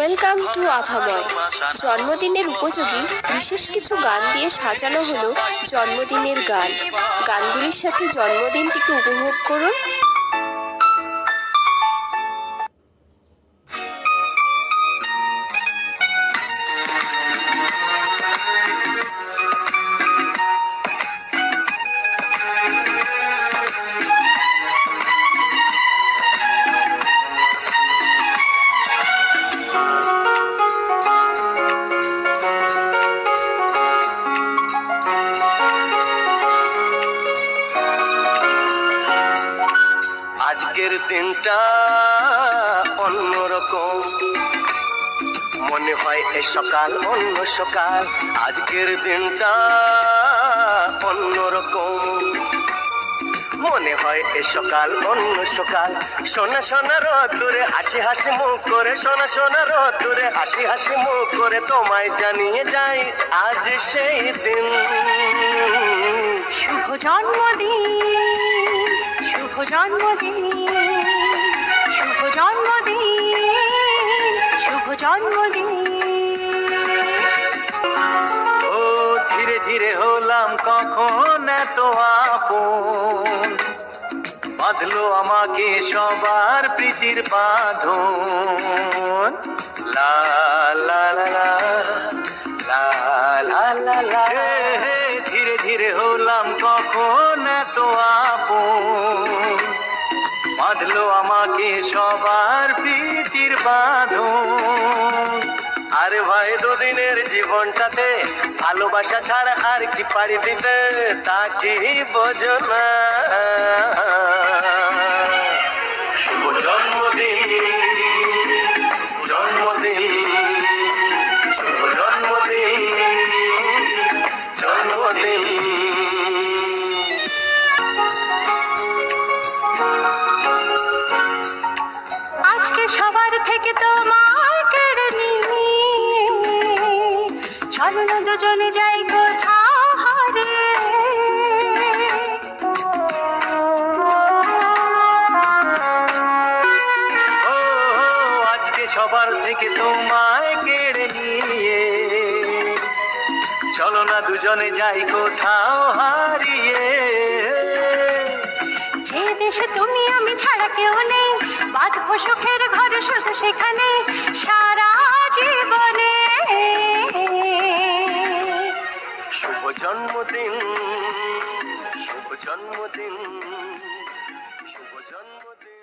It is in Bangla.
Welcome to আভাময়। জন্মদিনের উপযোগী বিশেষ কিছু গান দিয়ে সাজানো হলো জন্মদিনের গান। গানগুলির সাথে জন্মদিনটিকে উপভোগ করুন। আজকের দিনটা অন্যরকম, মনে হয় এ সকাল অন্য সকাল। আজকের দিনটা অন্যরকম, মনে হয় এ সকাল অন্য সকাল। সোনা সোনা রোদ্দুরে হাসি হাসি মুখ করে, সোনা সোনা রোদ্দুরে হাসি হাসি মুখ করে তোমায় জানিয়ে যাই আজ সেই দিন। শুভ জন্মদিন, শুভ জন্মদিন, শুভ জন্মদিন, শুভ জন্মদিন। ও ধীরে ধীরে হলাম কখন এত আপন, বাঁধলো আমাকে সবার প্রীতির বাঁধন। লা লা লা লা লা লা লা লা। ধীরে ধীরে হলাম কখন এত আপন, বাঁধলো আমাকে সবার প্রীতির বাঁধন। আরে ভাই দুদিনের জীবনটাতে ভালোবাসা ছাড়া আর কি পারি দিতে, তাকে বোঝো না। শুভ জন্মদিন, জন্মদিন, শুভ জন্মদিন, জন্মদিন। আজকে সবার থেকে তোমায় কেড়ে নিয়ে চলো না দুজনে যাই কোথাও হারিয়ে। আজকে সবার থেকে তোমায় কেড়ে নিয়ে চলো না দুজনে যাই কোথাও হারিয়ে। যে দেশে তুমি আমি ছাড়া কেউ নেই, বাঁধবো সুখের ঘর শুধু সেখানে সারা জীবনে। শুভ জন্মদিন, শুভ জন্মদিন, শুভ জন্মদিন।